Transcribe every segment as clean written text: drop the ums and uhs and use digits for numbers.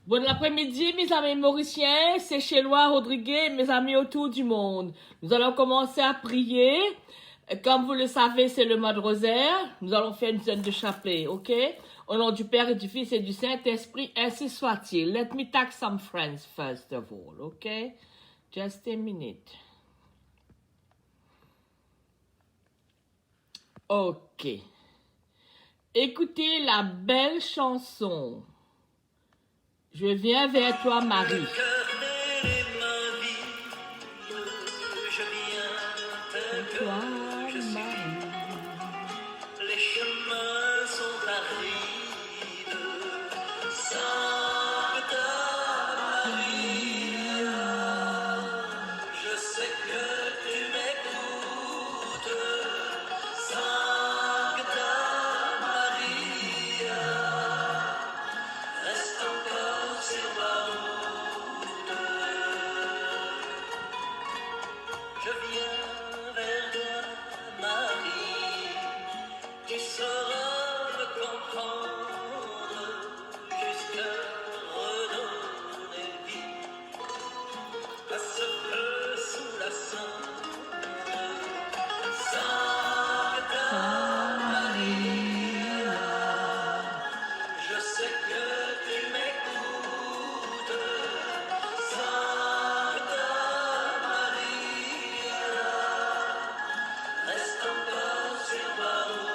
Bon après-midi, mes amis mauriciens, c'est Chélois Rodriguez, mes amis autour du monde. Nous allons commencer à prier. Comme vous le savez, c'est le mois de rosaire. Nous allons faire une scène de chapelet, ok? Au nom du Père et du Fils et du Saint-Esprit, ainsi soit-il. Let me tag some friends first of all, ok? Just a minute. Ok. Écoutez la belle chanson. Je viens vers toi, Marie. Toi, Marie. Les chemins sont arides, Sainte Maria. Je sais que tu m'écoutes, Sainte Maria. Reste encore sur ma route. Je viens vers toi, Marie. Tu sauras me comprendre jusqu'à redonner vie à ce feu sous la cendre. Sainte Maria, je sais que tu m'écoutes. Sainte Maria, reste encore sur ma route.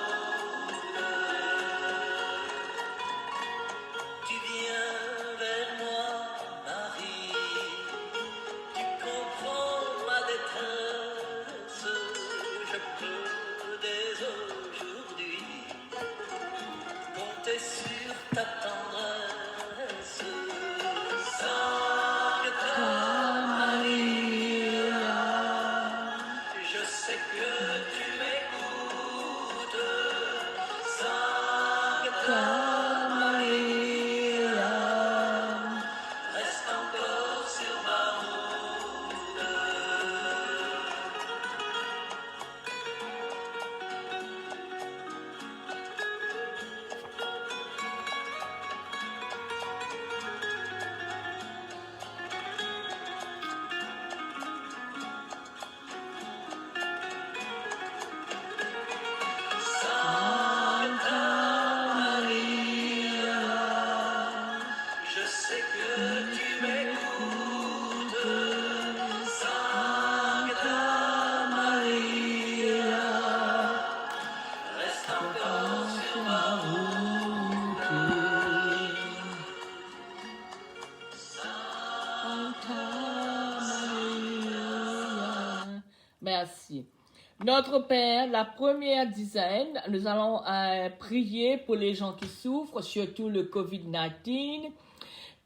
Tu viens vers moi, Marie. Tu comprends ma détresse. Je peux dès aujourd'hui compter sur ta tendresse. Sainte Maria, je sais que tu m'écoutes. Sainte Maria, reste encore sur ma route. Sainte Maria, je sais que tu m'écoutes. Sainte Maria, reste encore sur ma route. Sainte Maria. Merci. Notre Père, la première dizaine, nous allons prier pour les gens qui souffrent, surtout le COVID-19.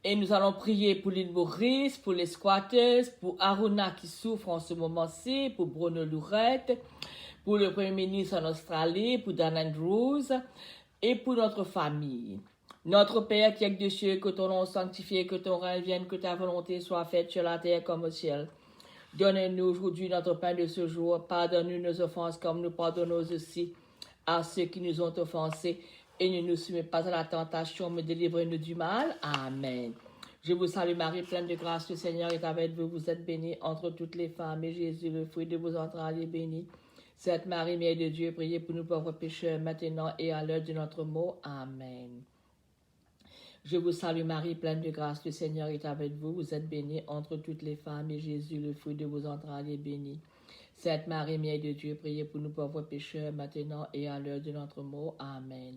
Et nous allons prier pour l'île Maurice, pour les squatters, pour Aruna qui souffre en ce moment-ci, pour Bruno Lourette, pour le Premier ministre en Australie, pour Dan Andrews et pour notre famille. Notre Père qui es des cieux, que ton nom sanctifié, que ton règne vienne, que ta volonté soit faite sur la terre comme au ciel. Donne-nous aujourd'hui notre pain de ce jour. Pardonne-nous nos offenses comme nous pardonnons aussi à ceux qui nous ont offensés. Et ne nous soumets pas à la tentation, mais délivre-nous du mal. Amen. Je vous salue Marie, pleine de grâce, le Seigneur est avec vous. Vous êtes bénie entre toutes les femmes, et Jésus, le fruit de vos entrailles, est béni. Sainte Marie, Mère de Dieu, priez pour nous pauvres pécheurs, maintenant et à l'heure de notre mort. Amen. Je vous salue Marie, pleine de grâce, le Seigneur est avec vous. Vous êtes bénie entre toutes les femmes, et Jésus, le fruit de vos entrailles, est béni. Sainte Marie, Mère de Dieu, priez pour nous pauvres pécheurs, maintenant et à l'heure de notre mort. Amen.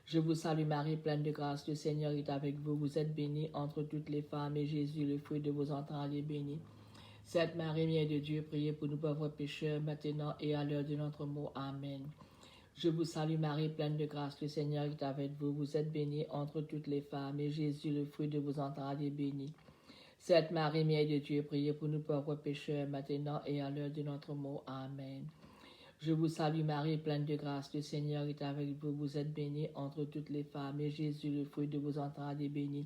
Je vous salue Marie, pleine de grâce, le Seigneur est avec vous. Vous êtes bénie entre toutes les femmes, et Jésus, le fruit de vos entrailles, est béni. Sainte Marie, Mère de Dieu, priez pour nous pauvres pécheurs, maintenant et à l'heure de notre mort. Amen. Je vous salue Marie, pleine de grâce, le Seigneur est avec vous. Vous êtes bénie entre toutes les femmes, et Jésus, le fruit de vos entrailles, est béni. Sainte Marie, Mère de Dieu, priez pour nous pauvres pécheurs, maintenant et à l'heure de notre mort. Amen. Je vous salue Marie, pleine de grâce, le Seigneur est avec vous. Vous êtes bénie entre toutes les femmes, et Jésus, le fruit de vos entrailles, est béni.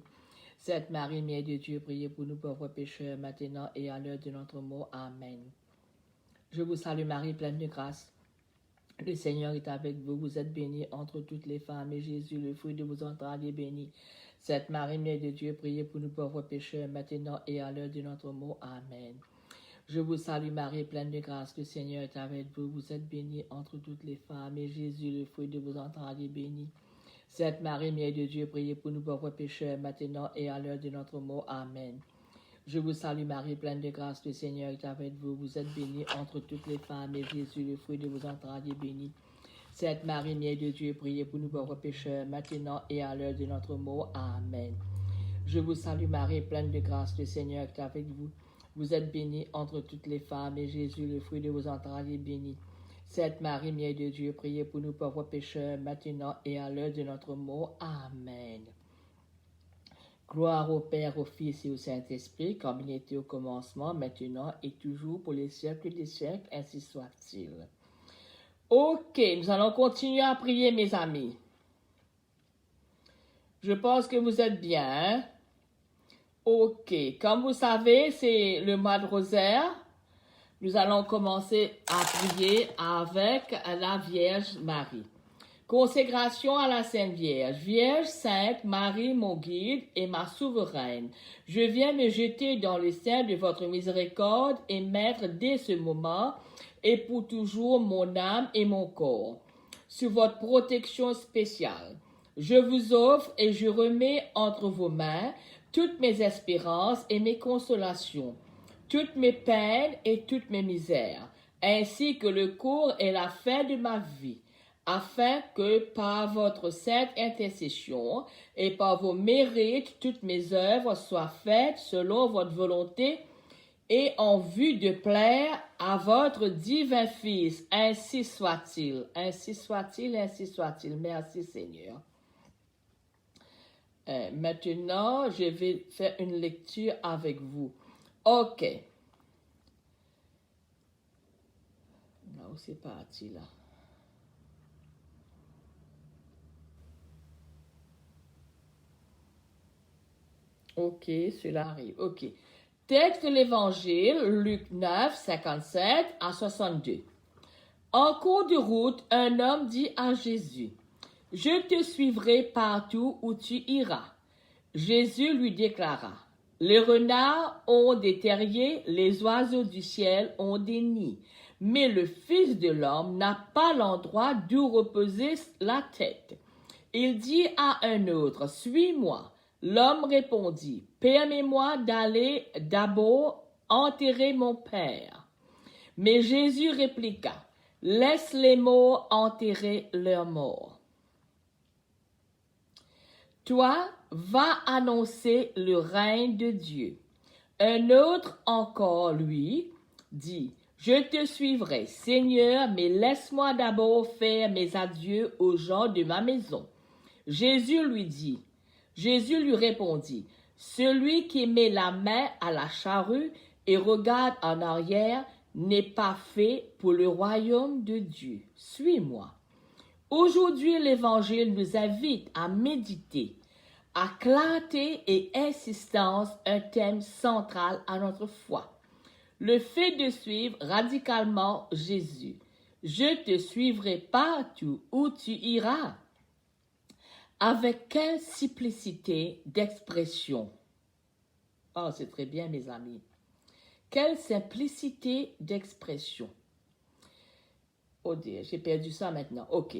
Sainte Marie, Mère de Dieu, priez pour nous pauvres pécheurs, maintenant et à l'heure de notre mort. Amen. Je vous salue Marie, pleine de grâce. Le Seigneur est avec vous. Vous êtes bénie entre toutes les femmes, et Jésus, le fruit de vos entrailles, est béni. Sainte Marie, Mère de Dieu, priez pour nous pauvres pécheurs, maintenant et à l'heure de notre mort. Amen. Je vous salue Marie, pleine de grâce, le Seigneur est avec vous. Vous êtes bénie entre toutes les femmes, et Jésus, le fruit de vos entrailles, est béni. Sainte Marie, Mère de Dieu, priez pour nous pauvres pécheurs, maintenant et à l'heure de notre mort. Amen. Je vous salue Marie, pleine de grâce, le Seigneur est avec vous. Vous êtes bénie entre toutes les femmes, et Jésus, le fruit de vos entrailles, est béni. Sainte Marie, Mère de Dieu, priez pour nous pauvres pécheurs, maintenant et à l'heure de notre mort. Amen. Je vous salue Marie, pleine de grâce, le Seigneur est avec vous. Vous êtes bénie entre toutes les femmes, et Jésus, le fruit de vos entrailles, est béni. Sainte Marie, Mère de Dieu, priez pour nous pauvres pécheurs, maintenant et à l'heure de notre mort. Amen. Gloire au Père, au Fils et au Saint-Esprit, comme il était au commencement, maintenant et toujours, pour les siècles des siècles, ainsi soit-il. Ok, nous allons continuer à prier, mes amis. Je pense que vous êtes bien, hein? Ok, comme vous savez, c'est le mois de rosaire. Nous allons commencer à prier avec la Vierge Marie. Consécration à la Sainte Vierge. Vierge Sainte Marie, mon guide et ma souveraine, je viens me jeter dans le sein de votre miséricorde et mettre dès ce moment et pour toujours mon âme et mon corps sous votre protection spéciale. Je vous offre et je remets entre vos mains toutes mes espérances et mes consolations, toutes mes peines et toutes mes misères, ainsi que le cours et la fin de ma vie, afin que par votre sainte intercession et par vos mérites, toutes mes œuvres soient faites selon votre volonté et en vue de plaire à votre divin Fils. Ainsi soit-il, ainsi soit-il, ainsi soit-il. Merci Seigneur. Maintenant, je vais faire une lecture avec vous. Ok. Là où c'est parti, là. Ok, cela arrive. Ok. Texte de l'Évangile, Luc 9, 57 à 62. En cours de route, un homme dit à Jésus, « Je te suivrai partout où tu iras. » Jésus lui déclara, « Les renards ont des terriers, les oiseaux du ciel ont des nids, mais le Fils de l'homme n'a pas l'endroit d'où reposer la tête. » Il dit à un autre, « Suis-moi. » L'homme répondit, « Permets-moi d'aller d'abord enterrer mon père. » Mais Jésus répliqua, « Laisse les morts enterrer leurs morts. Toi, va annoncer le règne de Dieu. » Un autre encore, lui, dit, « Je te suivrai, Seigneur, mais laisse-moi d'abord faire mes adieux aux gens de ma maison. » Jésus lui répondit, « Celui qui met la main à la charrue et regarde en arrière n'est pas fait pour le royaume de Dieu. Suis-moi. » Aujourd'hui, l'Évangile nous invite à méditer, à clarté et insistance, un thème central à notre foi. Le fait de suivre radicalement Jésus. Je te suivrai partout où tu iras. Avec quelle simplicité d'expression. Oh, c'est très bien, mes amis. Quelle simplicité d'expression. Oh, Dieu, j'ai perdu ça maintenant. OK.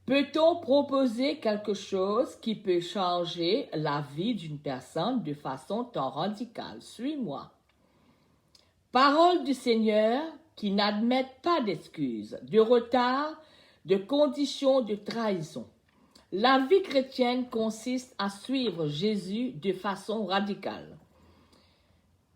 Peut-on proposer quelque chose qui peut changer la vie d'une personne de façon tant radicale? Suis-moi. Parole du Seigneur qui n'admettent pas d'excuses, de retard, de conditions de trahison. La vie chrétienne consiste à suivre Jésus de façon radicale.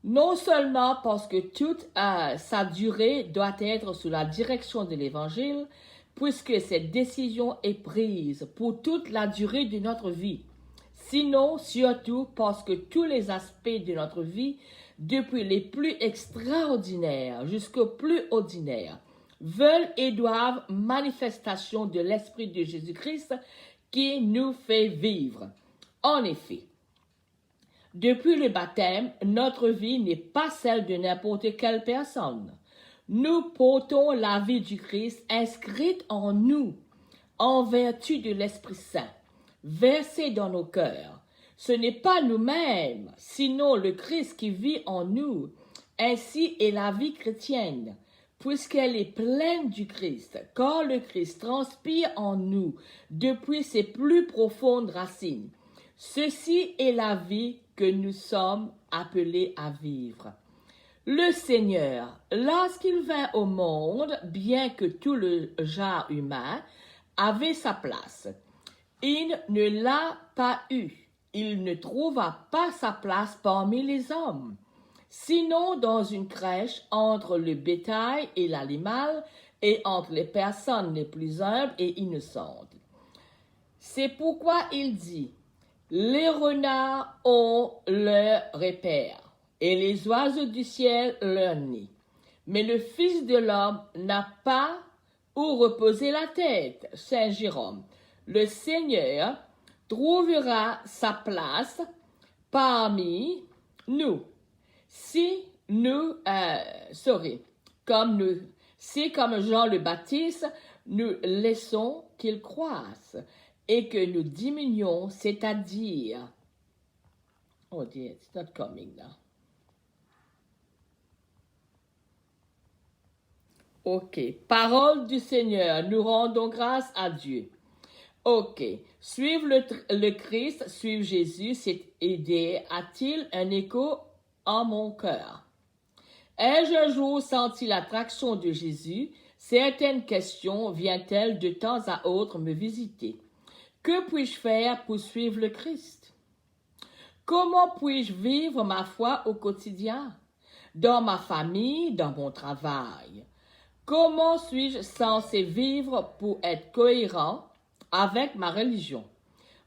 Non seulement parce que toute sa durée doit être sous la direction de l'Évangile, puisque cette décision est prise pour toute la durée de notre vie, sinon surtout parce que tous les aspects de notre vie, depuis les plus extraordinaires jusqu'aux plus ordinaires, veulent et doivent manifestation de l'Esprit de Jésus-Christ qui nous fait vivre. En effet, depuis le baptême, notre vie n'est pas celle de n'importe quelle personne. Nous portons la vie du Christ inscrite en nous, en vertu de l'Esprit Saint, versé dans nos cœurs. Ce n'est pas nous-mêmes, sinon le Christ qui vit en nous. Ainsi est la vie chrétienne, puisqu'elle est pleine du Christ, car le Christ transpire en nous depuis ses plus profondes racines. Ceci est la vie que nous sommes appelés à vivre. Le Seigneur, lorsqu'il vint au monde, bien que tout le genre humain avait sa place, il ne l'a pas eu. Il ne trouva pas sa place parmi les hommes, sinon dans une crèche entre le bétail et l'animal et entre les personnes les plus humbles et innocentes. C'est pourquoi il dit, les renards ont leur repère et les oiseaux du ciel leur nid. Mais le Fils de l'homme n'a pas où reposer la tête. Saint Jérôme, le Seigneur trouvera sa place parmi nous. Si comme Jean le Baptiste, nous laissons qu'il croisse et que nous diminuons, c'est-à-dire, oh dear, it's not coming now. Ok, parole du Seigneur, nous rendons grâce à Dieu. Ok, suivre le Christ, suivre Jésus, cette idée a-t-il un écho en mon cœur? Ai-je un jour senti l'attraction de Jésus? Certaines questions viennent-elles de temps à autre me visiter. Que puis-je faire pour suivre le Christ? Comment puis-je vivre ma foi au quotidien? Dans ma famille, dans mon travail? Comment suis-je censé vivre pour être cohérent avec ma religion?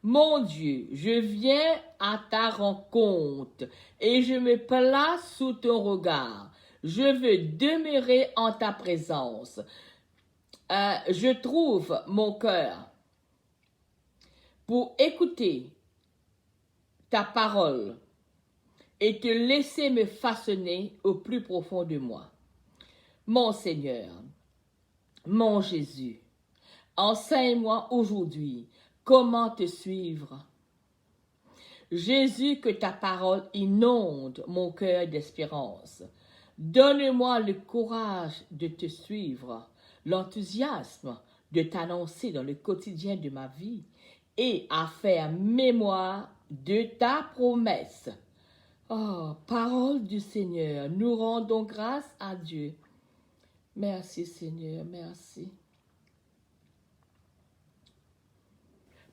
Mon Dieu, je viens à ta rencontre et je me place sous ton regard. Je veux demeurer en ta présence. Je trouve mon cœur pour écouter ta parole et te laisser me façonner au plus profond de moi. Mon Seigneur, mon Jésus, enseigne-moi aujourd'hui comment te suivre. Jésus, que ta parole inonde mon cœur d'espérance. Donne-moi le courage de te suivre, l'enthousiasme de t'annoncer dans le quotidien de ma vie et à faire mémoire de ta promesse. Oh, parole du Seigneur, nous rendons grâce à Dieu. Merci Seigneur, merci.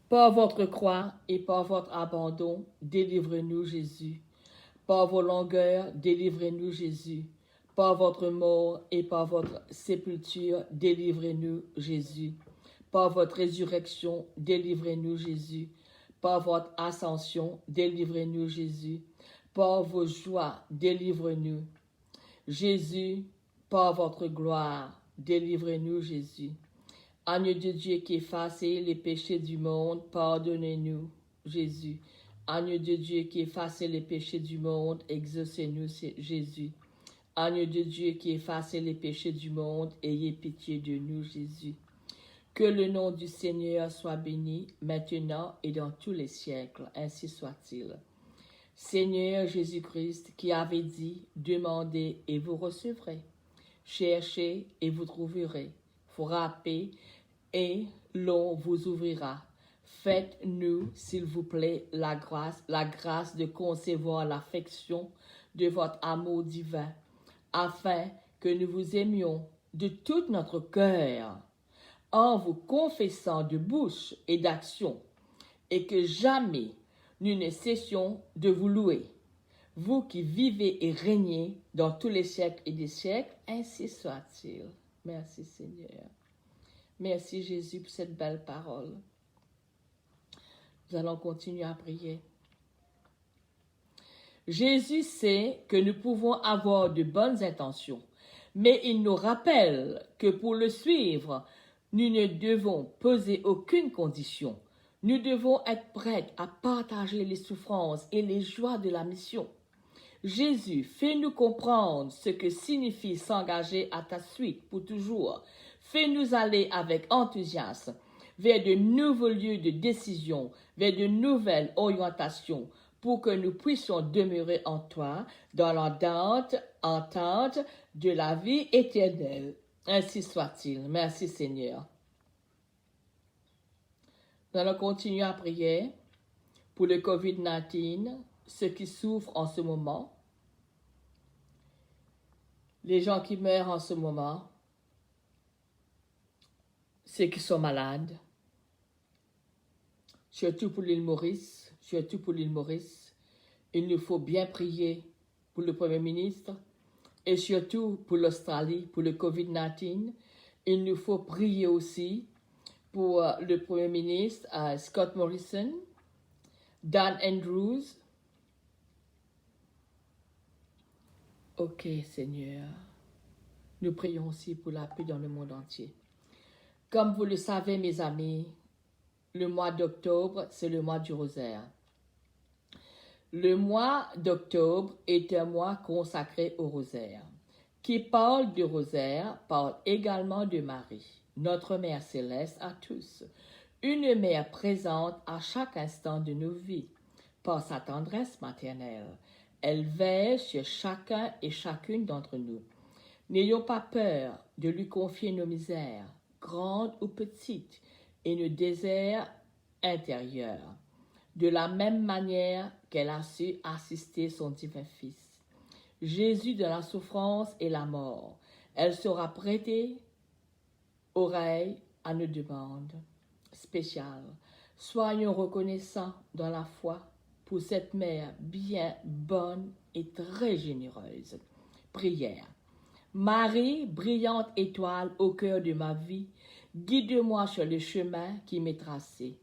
Par votre croix et par votre abandon, délivrez-nous Jésus. Par vos longueurs, délivrez-nous Jésus. Par votre mort et par votre sépulture, délivrez-nous Jésus. Par votre résurrection, délivrez-nous Jésus. Par votre ascension, délivrez-nous Jésus. Par vos joies, délivrez-nous Jésus. Par votre gloire, délivrez-nous Jésus. Agneau de Dieu qui effacez les péchés du monde, pardonnez-nous Jésus. Agneau de Dieu qui effacez les péchés du monde, exaucez-nous Jésus. Agneau de Dieu qui effacez les péchés du monde, ayez pitié de nous Jésus. Que le nom du Seigneur soit béni, maintenant et dans tous les siècles, ainsi soit-il. Seigneur Jésus-Christ, qui avait dit, demandez et vous recevrez. Cherchez et vous trouverez. Frappez et l'on vous ouvrira. Faites-nous, s'il vous plaît, la grâce de concevoir l'affection de votre amour divin, afin que nous vous aimions de tout notre cœur, en vous confessant de bouche et d'action, et que jamais nous ne cessions de vous louer. Vous qui vivez et régnez dans tous les siècles et des siècles, ainsi soit-il. Merci Seigneur. Merci Jésus pour cette belle parole. Nous allons continuer à prier. Jésus sait que nous pouvons avoir de bonnes intentions, mais il nous rappelle que pour le suivre, nous ne devons poser aucune condition. Nous devons être prêts à partager les souffrances et les joies de la mission. Jésus, fais-nous comprendre ce que signifie s'engager à ta suite pour toujours. Fais-nous aller avec enthousiasme vers de nouveaux lieux de décision, vers de nouvelles orientations, pour que nous puissions demeurer en toi dans l'entente de la vie éternelle. Ainsi soit-il. Merci Seigneur. Nous allons continuer à prier pour le COVID-19, ceux qui souffrent en ce moment, les gens qui meurent en ce moment, ceux qui sont malades, surtout pour l'île Maurice, il nous faut bien prier pour le Premier ministre et surtout pour l'Australie, pour le COVID-19. Il nous faut prier aussi pour le Premier ministre Scott Morrison, Dan Andrews. Ok, Seigneur. Nous prions aussi pour la paix dans le monde entier. Comme vous le savez, mes amis, le mois d'octobre, c'est le mois du rosaire. Le mois d'octobre est un mois consacré au rosaire. Qui parle du rosaire parle également de Marie, notre Mère céleste à tous, une mère présente à chaque instant de nos vies. Par sa tendresse maternelle, elle veille sur chacun et chacune d'entre nous. N'ayons pas peur de lui confier nos misères, grandes ou petites, et nos désirs intérieurs, de la même manière qu'elle a su assister son divin Fils. Jésus de la souffrance et la mort, elle saura prêter oreille à nos demandes spéciales. Soyons reconnaissants dans la foi pour cette mère bien bonne et très généreuse. Prière. Marie, brillante étoile au cœur de ma vie, guide-moi sur le chemin qui m'est tracé.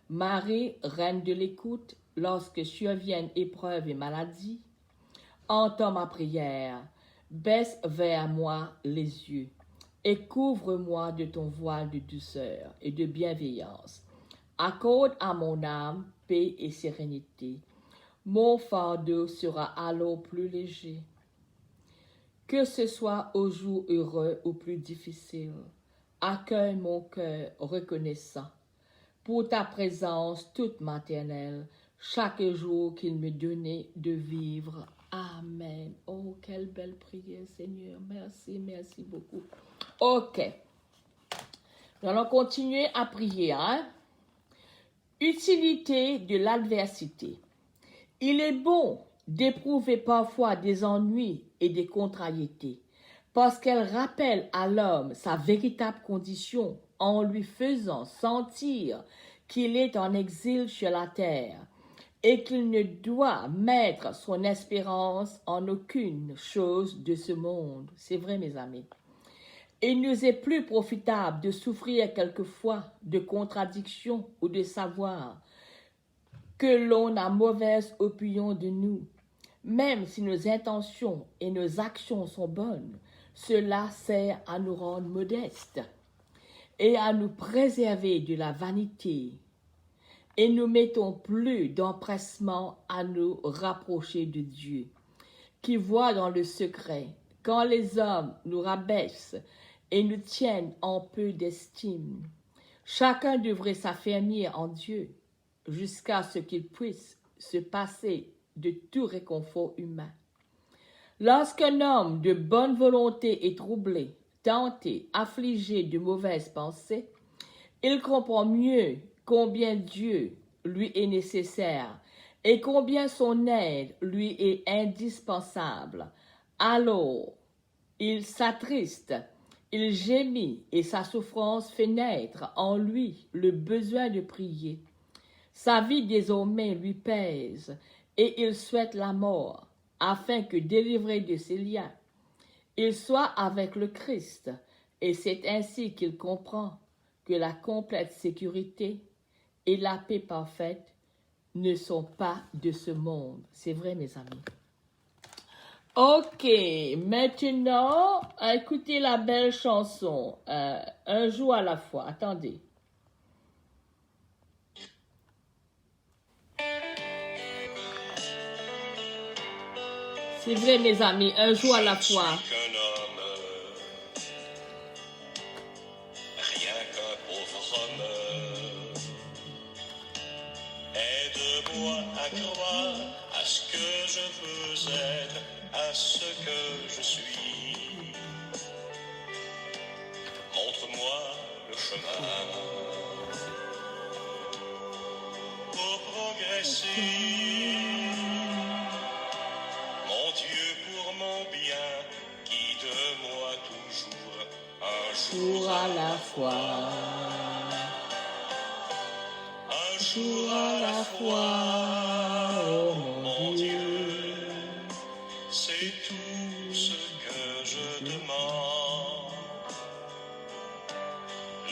Marie, reine de l'écoute, lorsque surviennent épreuves et maladies, entends ma prière, baisse vers moi les yeux et couvre-moi de ton voile de douceur et de bienveillance. Accorde à mon âme paix et sérénité. Mon fardeau sera alors plus léger. Que ce soit au jour heureux ou plus difficile, accueille mon cœur reconnaissant pour ta présence toute maternelle, chaque jour qu'il me donnait de vivre. Amen. Oh, quelle belle prière, Seigneur. Merci, merci beaucoup. Ok. Nous allons continuer à prier. Utilité de l'adversité. Il est bon d'éprouver parfois des ennuis et des contrariétés, parce qu'elles rappellent à l'homme sa véritable condition en lui faisant sentir qu'il est en exil sur la terre et qu'il ne doit mettre son espérance en aucune chose de ce monde. C'est vrai, mes amis. Il nous est plus profitable de souffrir quelquefois de contradictions ou de savoir que l'on a mauvaise opinion de nous. Même si nos intentions et nos actions sont bonnes, cela sert à nous rendre modestes et à nous préserver de la vanité. Et nous mettons plus d'empressement à nous rapprocher de Dieu, qui voit dans le secret quand les hommes nous rabaissent et nous tiennent en peu d'estime. Chacun devrait s'affermir en Dieu jusqu'à ce qu'il puisse se passer de tout réconfort humain. Lorsqu'un homme de bonne volonté est troublé, tenté, affligé de mauvaises pensées, il comprend mieux combien Dieu lui est nécessaire et combien son aide lui est indispensable. Alors, il s'attriste, il gémit et sa souffrance fait naître en lui le besoin de prier. Sa vie désormais lui pèse et il souhaite la mort afin que, délivré de ses liens, il soit avec le Christ. Et c'est ainsi qu'il comprend que la complète sécurité et la paix parfaite ne sont pas de ce monde. C'est vrai, mes amis. Ok, maintenant, écoutez la belle chanson, Un jour à la fois. Attendez. C'est vrai, mes amis, un jour à la fois. Qu'un homme, rien qu'un pauvre homme, je veux être à ce que je suis. Montre-moi le chemin pour progresser. Mon Dieu, pour mon bien, guide-moi toujours un Jour à la fois, un jour à la fois, oh mon Dieu. c'est tout ce que je demande.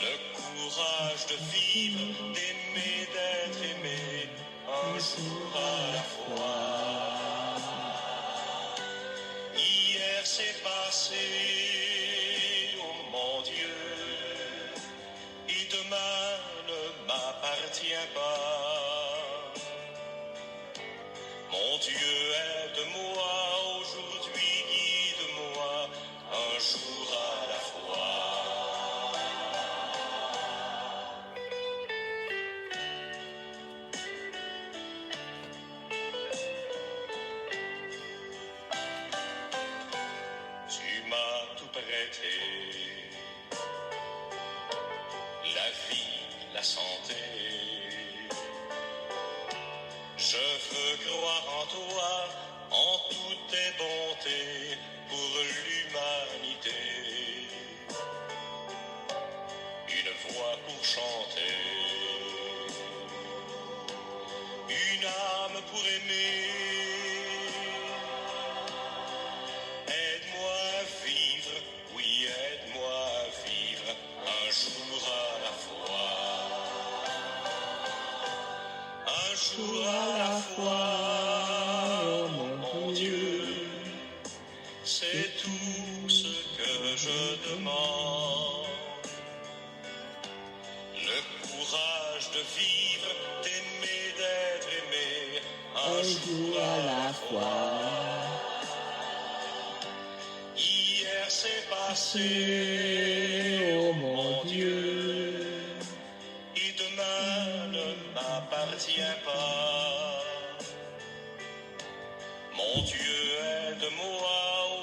Le courage de vivre, d'aimer, d'être aimé, un jour à la fois. Hier c'est passé, oh mon Dieu, et demain ne m'appartient pas. Mon Dieu, aide-moi aujourd'hui, guide-moi un jour à la fois. Tu m'as tout prêté, la vie, la santé. Je veux croire en toi, en toutes tes bontés pour l'humanité. Une voix pour chanter, une âme pour aimer. Aide-moi à vivre, oui, aide-moi à vivre un jour à la fois. Un jour à la fois, oh mon Dieu, c'est tout ce que je demande. Le courage de vivre, d'aimer, d'être aimé, Un jour à la fois, Hier c'est passé, oh mon Dieu. et demain ne m'appartient pas. Mon Dieu, aide-moi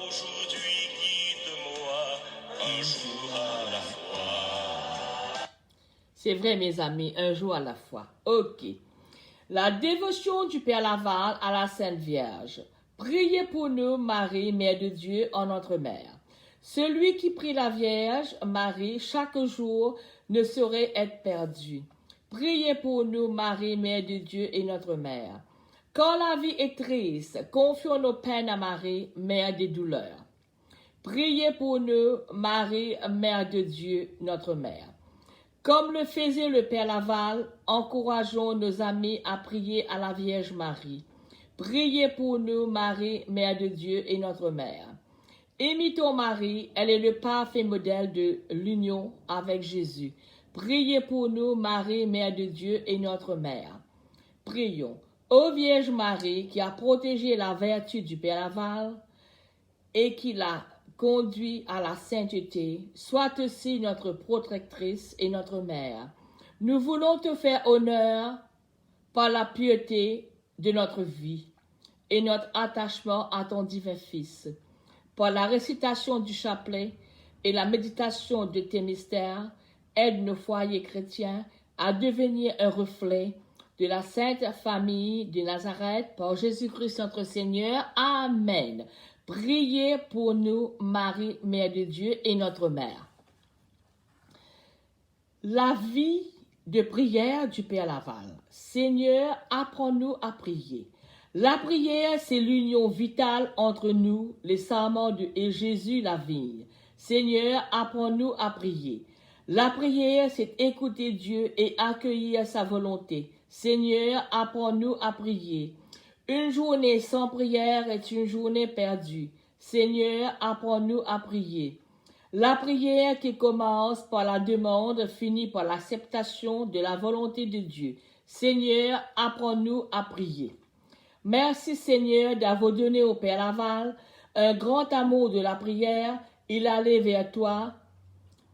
aujourd'hui, guide-moi un jour à la fois. C'est vrai, mes amis, un jour à la fois. Ok. La dévotion du Père Laval à la Sainte Vierge. Priez pour nous, Marie, Mère de Dieu, en notre Mère. Celui qui prie la Vierge, Marie, chaque jour, ne saurait être perdu. Priez pour nous, Marie, Mère de Dieu et notre Mère. Quand la vie est triste, confions nos peines à Marie, Mère des douleurs. Priez pour nous, Marie, Mère de Dieu, notre Mère. Comme le faisait le Père Laval, encourageons nos amis à prier à la Vierge Marie. Priez pour nous, Marie, Mère de Dieu et notre Mère. Imitons Marie, elle est le parfait modèle de l'union avec Jésus. Priez pour nous, Marie, Mère de Dieu et notre Mère. Prions. Ô Vierge Marie, qui a protégé la vertu du Père Laval et qui l'a conduit à la sainteté, sois aussi notre protectrice et notre mère. Nous voulons te faire honneur par la pureté de notre vie et notre attachement à ton divin Fils, par la récitation du chapelet et la méditation de tes mystères. Aide nos foyers chrétiens à devenir un reflet de la Sainte Famille de Nazareth par Jésus-Christ notre Seigneur. Amen. Priez pour nous, Marie, Mère de Dieu et notre Mère. La vie de prière du Père Laval. Seigneur, apprends-nous à prier. La prière, c'est l'union vitale entre nous, les serments et Jésus, la vigne. Seigneur, apprends-nous à prier. La prière, c'est écouter Dieu et accueillir sa volonté. Seigneur, apprends-nous à prier. Une journée sans prière est une journée perdue. Seigneur, apprends-nous à prier. La prière qui commence par la demande finit par l'acceptation de la volonté de Dieu. Seigneur, apprends-nous à prier. Merci Seigneur d'avoir donné au Père Laval un grand amour de la prière. Il allait vers toi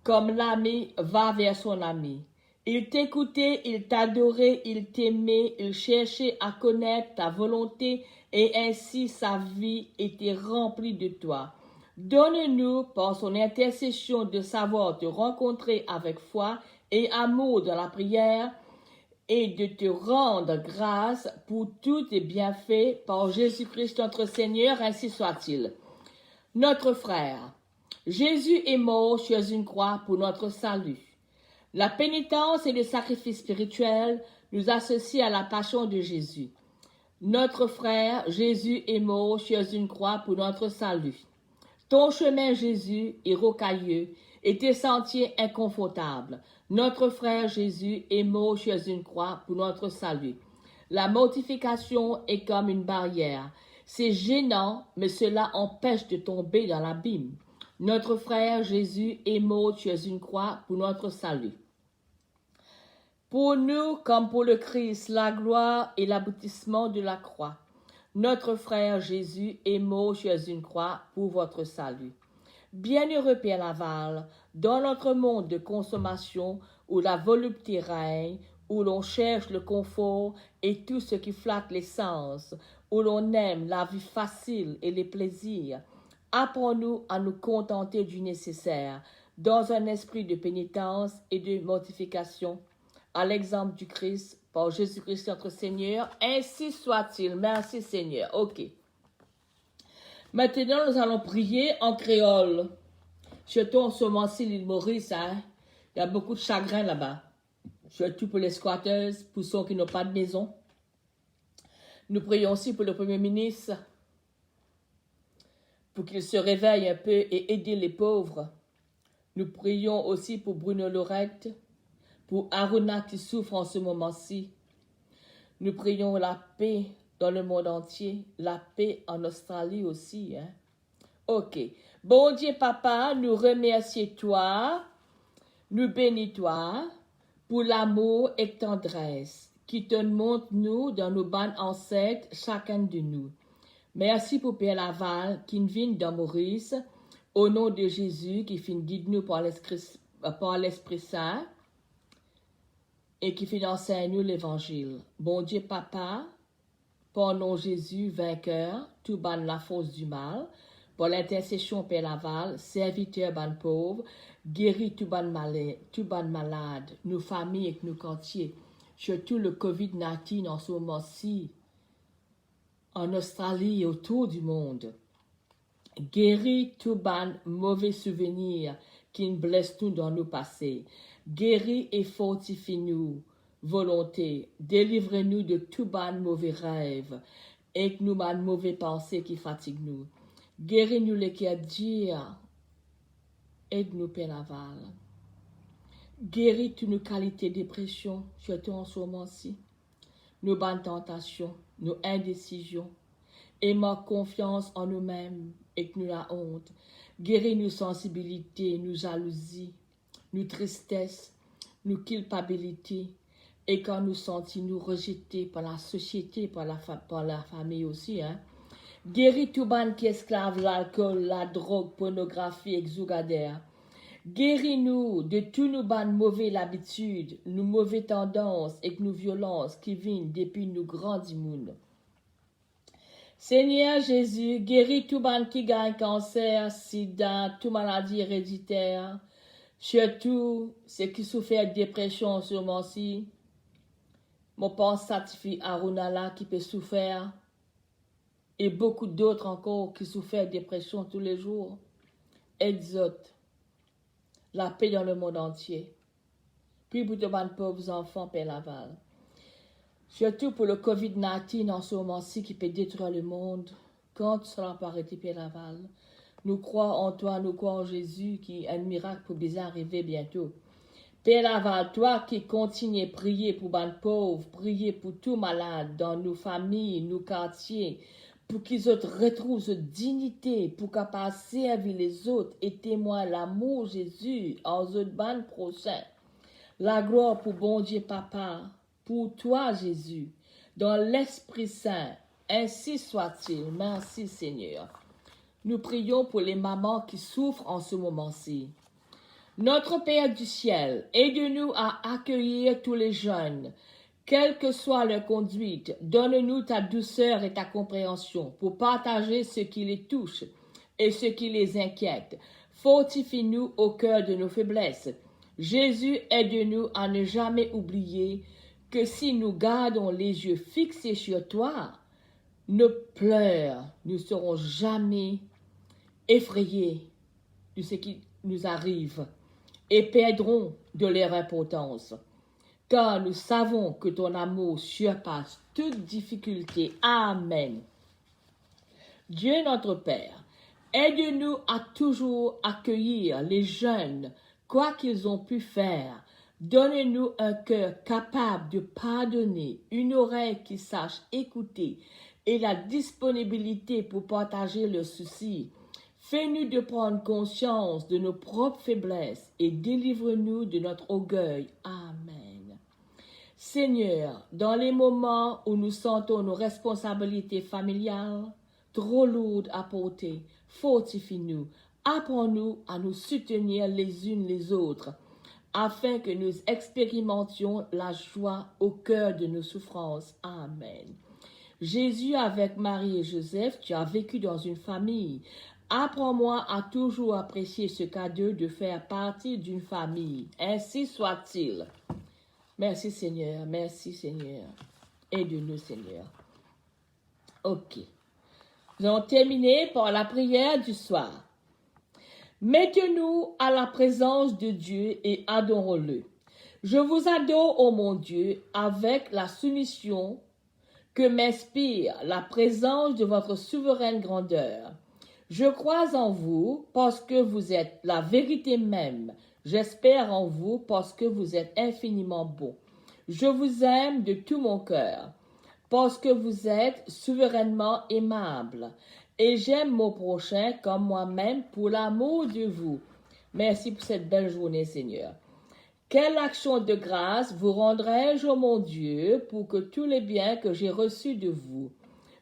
comme l'ami va vers son ami. Il t'écoutait, il t'adorait, il t'aimait, il cherchait à connaître ta volonté et ainsi sa vie était remplie de toi. Donne-nous, par son intercession, de savoir te rencontrer avec foi et amour dans la prière et de te rendre grâce pour tous tes bienfaits par Jésus-Christ notre Seigneur, ainsi soit-il. Notre frère, Jésus est mort sur une croix pour notre salut. La pénitence et le sacrifice spirituel nous associent à la passion de Jésus. Notre frère, Jésus est mort sur une croix pour notre salut. Ton chemin, Jésus, est rocailleux et tes sentiers inconfortables. Notre frère Jésus est mort sur une croix pour notre salut. La mortification est comme une barrière. C'est gênant, mais cela empêche de tomber dans l'abîme. Notre frère Jésus est mort sur une croix pour notre salut. Pour nous, comme pour le Christ, la gloire est l'aboutissement de la croix. Notre frère Jésus est mort sur une croix pour votre salut. Bienheureux Père Laval, dans notre monde de consommation où la volupté règne, où l'on cherche le confort et tout ce qui flatte les sens, où l'on aime la vie facile et les plaisirs, apprends-nous à nous contenter du nécessaire, dans un esprit de pénitence et de mortification, à l'exemple du Christ, par Jésus-Christ notre Seigneur, ainsi soit-il. Merci Seigneur. Ok. Maintenant, nous allons prier en créole. Surtout en ce moment-ci, l'île Maurice, hein? Il y a beaucoup de chagrin là-bas. Surtout pour les squatteurs, pour ceux qui n'ont pas de maison. Nous prions aussi pour le Premier ministre, pour qu'il se réveille un peu et aider les pauvres. Nous prions aussi pour Bruno Lorette, pour Aruna qui souffre en ce moment-ci. Nous prions la paix dans le monde entier, la paix en Australie aussi. Hein? Ok. Bon Dieu, Papa, nous remercions toi, nous bénis toi pour l'amour et tendresse qui te montre nous dans nos bandes ancêtres, chacun de nous. Merci pour Père Laval qui nous vient dans Maurice, au nom de Jésus qui finit guide nous par l'Esprit Saint et qui finit enseigne nous l'Évangile. Bon Dieu, Papa, par nom Jésus, vainqueur, tout ban la force du mal, pour l'intercession Père Laval, serviteur ban pauvre, guéris tout ban malade, nos familles et nos quartiers, surtout le COVID-19 en ce moment-ci, en Australie et autour du monde. Guéris tout ban mauvais souvenirs qui nous blessent nous dans nos passés. Guéris et fortifie-nous, volonté. Délivrez-nous de tout ban mauvais rêve et que nous ban mauvais pensées qui fatiguent nous. Guéris-nous les qui à dire. Aide-nous, Père Laval. Guéris toutes nos qualités de dépression, surtout en ce moment-ci. Nos bonnes tentations, nos indécisions. Et ma confiance en nous-mêmes et que nous la honte. Guéris nos sensibilités, nos jalousies, nos tristesses, nos culpabilités. Et quand nous sentons nous rejetés par la société, par la famille aussi, hein. Guéris tout ban qui esclave l'alcool, la drogue, pornographie, exougadère. Guéris-nous de tous nos ban mauvaises habitudes, nos mauvaises tendances et nos violences qui viennent depuis nos grands immunes. Seigneur Jésus, guéris tout ban qui gagne cancer, sida, toute maladie héréditaire, surtout ceux qui souffrent de dépression en ce moment-ci. Mon père satisfait Arunala qui peut souffrir et beaucoup d'autres encore qui souffrent de dépression tous les jours. Exote la paix dans le monde entier. Puis pour tous les pauvres enfants, Père Laval. Surtout pour le COVID-19 en ce moment-ci qui peut détruire le monde. Quand tu seras arrêté, Père Laval, nous croyons en toi, nous croyons en Jésus qui est un miracle pour bien arriver bientôt. Père Laval, toi qui continues à prier pour les pauvres, prier pour tous les malades dans nos familles, nos quartiers, pour qu'ils autres retrouvent cette dignité, pour qu'ils puissent servir les autres et témoigner l'amour de Jésus en autres ban prochain. La gloire pour bon Dieu Papa, pour toi Jésus, dans l'Esprit Saint, ainsi soit-il. Merci Seigneur. Nous prions pour les mamans qui souffrent en ce moment-ci. Notre Père du ciel, aide-nous à accueillir tous les jeunes, quelle que soit leur conduite. Donne-nous ta douceur et ta compréhension pour partager ce qui les touche et ce qui les inquiète. Fortifie-nous au cœur de nos faiblesses. Jésus, aide-nous à ne jamais oublier que si nous gardons les yeux fixés sur toi, nos pleurs ne seront jamais effrayés de ce qui nous arrive et perdront de leur importance. Car nous savons que ton amour surpasse toute difficulté. Amen. Dieu notre Père, aide-nous à toujours accueillir les jeunes, quoi qu'ils ont pu faire. Donne-nous un cœur capable de pardonner, une oreille qui sache écouter et la disponibilité pour partager leurs soucis. Fais-nous de prendre conscience de nos propres faiblesses et délivre-nous de notre orgueil. Amen. Seigneur, dans les moments où nous sentons nos responsabilités familiales trop lourdes à porter, fortifie-nous, apprends-nous à nous soutenir les unes les autres, afin que nous expérimentions la joie au cœur de nos souffrances. Amen. Jésus, avec Marie et Joseph, tu as vécu dans une famille. Apprends-moi à toujours apprécier ce cadeau de faire partie d'une famille. Ainsi soit-il. Merci Seigneur, merci Seigneur. Aide-nous Seigneur. Ok. Nous allons terminer par la prière du soir. Mettez-nous à la présence de Dieu et adorons-le. Je vous adore, ô mon Dieu, avec la soumission que m'inspire la présence de votre souveraine grandeur. Je crois en vous parce que vous êtes la vérité même. J'espère en vous parce que vous êtes infiniment bon. Je vous aime de tout mon cœur parce que vous êtes souverainement aimable. Et j'aime mon prochain comme moi-même pour l'amour de vous. Merci pour cette belle journée, Seigneur. Quelle action de grâce vous rendrai-je, ô mon Dieu, pour que tous les biens que j'ai reçus de vous,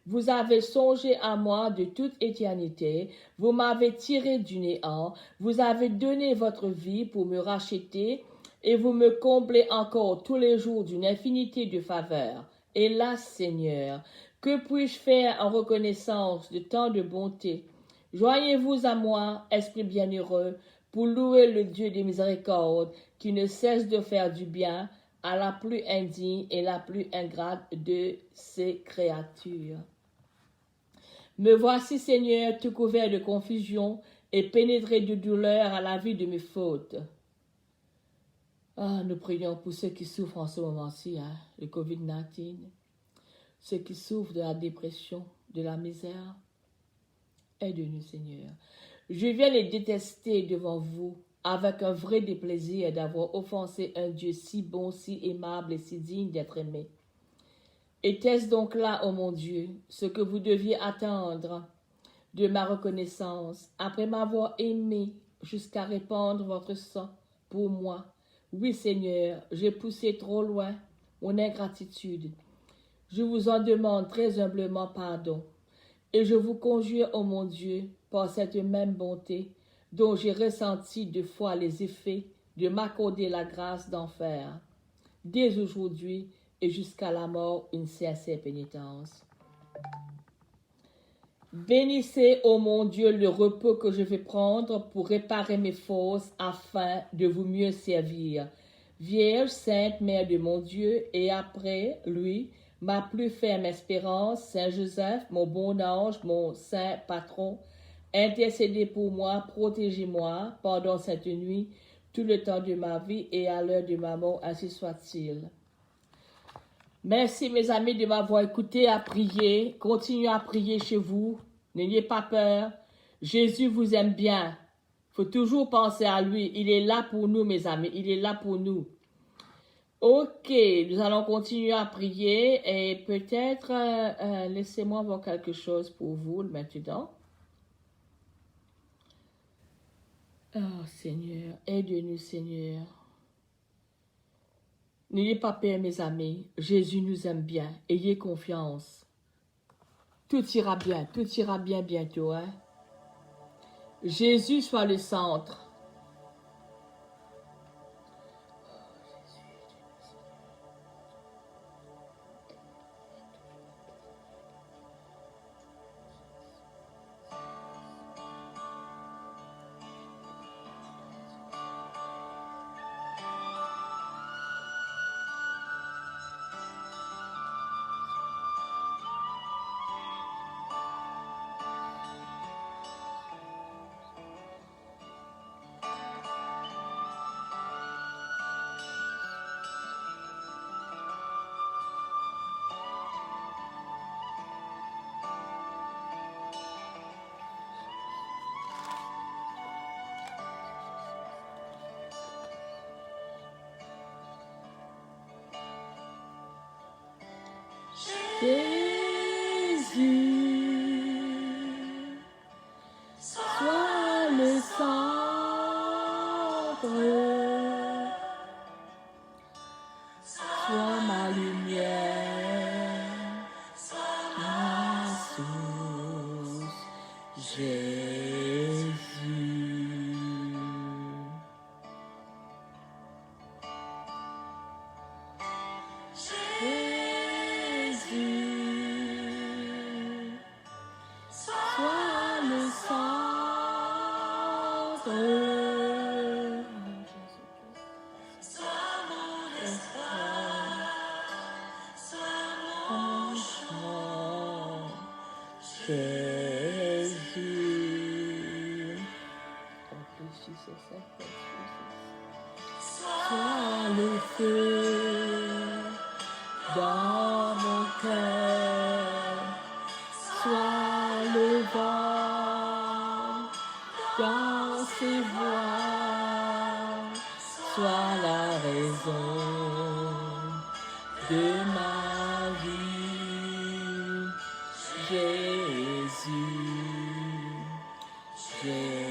vous avez songé à moi de toute éternité, vous m'avez tiré du néant, vous avez donné votre vie pour me racheter, et vous me comblez encore tous les jours d'une infinité de faveurs. Hélas, Seigneur, que puis-je faire en reconnaissance de tant de bonté? Joignez-vous à moi, Esprit bienheureux, pour louer le Dieu des miséricordes, qui ne cesse de faire du bien à la plus indigne et la plus ingrate de ses créatures. Me voici, Seigneur, tout couvert de confusion et pénétré de douleur à la vue de mes fautes. Ah, nous prions pour ceux qui souffrent en ce moment-ci, le COVID-19, ceux qui souffrent de la dépression, de la misère. Aide-nous, Seigneur. Je viens les détester devant vous avec un vrai déplaisir d'avoir offensé un Dieu si bon, si aimable et si digne d'être aimé. Était-ce donc là, ô mon Dieu, ce que vous deviez attendre de ma reconnaissance, après m'avoir aimé jusqu'à répandre votre sang pour moi? Oui, Seigneur, j'ai poussé trop loin mon ingratitude. Je vous en demande très humblement pardon. Et je vous conjure, ô mon Dieu, par cette même bonté, dont j'ai ressenti deux fois les effets, de m'accorder la grâce d'en faire, dès aujourd'hui et jusqu'à la mort, une sincère pénitence. Bénissez, ô mon Dieu, le repos que je vais prendre pour réparer mes forces afin de vous mieux servir. Vierge, Sainte Mère de mon Dieu, et après lui, ma plus ferme espérance, Saint Joseph, mon bon ange, mon saint patron, intercédez pour moi, protégez-moi pendant cette nuit, tout le temps de ma vie et à l'heure de ma mort, ainsi soit-il. Merci mes amis de m'avoir écouté à prier. Continuez à prier chez vous. N'ayez pas peur. Jésus vous aime bien. Il faut toujours penser à lui. Il est là pour nous, mes amis. Il est là pour nous. Ok, nous allons continuer à prier et peut-être laissez-moi voir quelque chose pour vous maintenant. Oh Seigneur, aide-nous Seigneur. N'ayez pas peur mes amis, Jésus nous aime bien, ayez confiance. Tout ira bien bientôt. Jésus soit le centre. Jésus, sois le centre, sois ma lumière, ma source, Jésus. Jésus, sois le centre. Jésus, réfléchissez ça, sois le feu dans mon cœur, sois le vent dans ses voies, sois la raison de ma vie, Jésus, Jésus.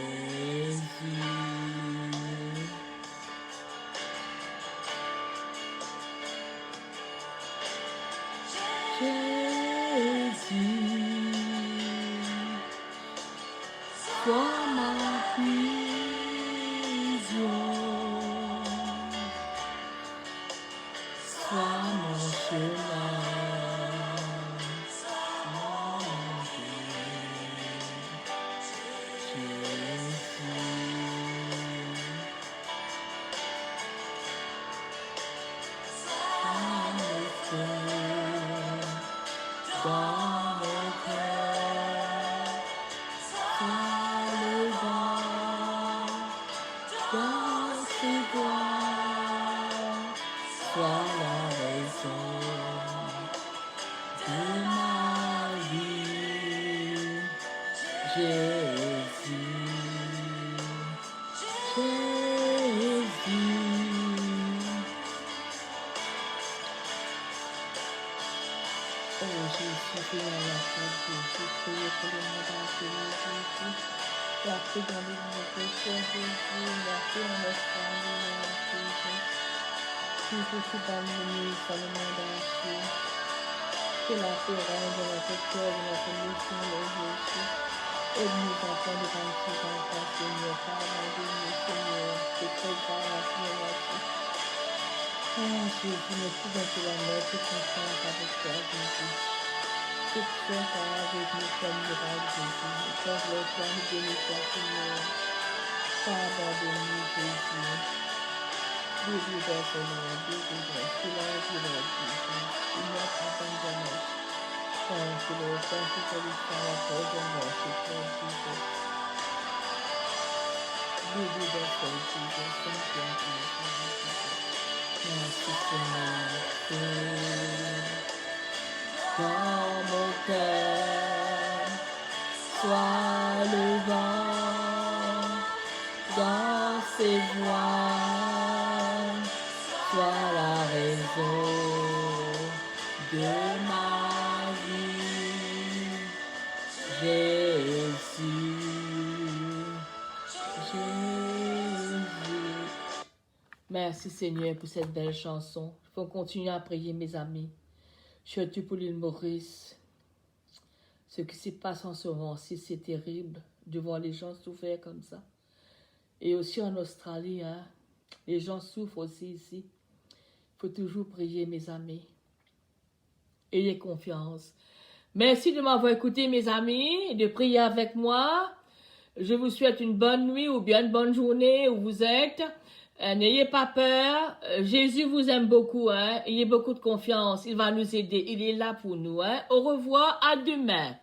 Jésus, sois ma vision, sois mon chemin, dans mon cœur, sois le vent dans ses voies, sois la raison de ma vie, Jésus, Jésus. Oh Jésus, priez à la foi de Jésus, priez pour le monde entier, Jésus. La paix dans les péchés, Jésus, la paix en Australie, Jésus. Jésus qui donne le ministre dans le monde entier. Que la paix règne dans notre cœur, dans notre mission, Jésus. Aide-nous enfants de 26 enfants, Seigneur, pardonne-nous, Seigneur, c'est très grave, la Seigneur. Oh Jésus, merci d'être la mort, toute confiance avec toi, Jésus. Toute force avec nous comme miracle, Jésus. Quand le toi, nous bénis toi, Seigneur. Pas abandonner, Jésus. Délivre, Seigneur, délivre. C'est la vie de Jésus. Il n'y a pas d'abandon. Thank you, Lord. Thank you for this time of praise and worship, Lord Jesus. Délivre, Jesus. Thank you, Jesus. Merci Seigneur, dans mon cœur, sois le vent dans ses voies, sois la raison de ma vie, Jésus, Jésus. Merci Seigneur pour cette belle chanson. Il faut continuer à prier mes amis. Surtout pour l'île Maurice. Ce qui se passe en ce moment-ci, c'est terrible de voir les gens souffrir comme ça. Et aussi en Australie, hein, les gens souffrent aussi ici. Il faut toujours prier mes amis. Ayez confiance. Merci de m'avoir écouté mes amis, et de prier avec moi. Je vous souhaite une bonne nuit ou bien une bonne journée où vous êtes. N'ayez pas peur, Jésus vous aime beaucoup, hein? Ayez beaucoup de confiance, il va nous aider, il est là pour nous. Hein? Au revoir, à demain.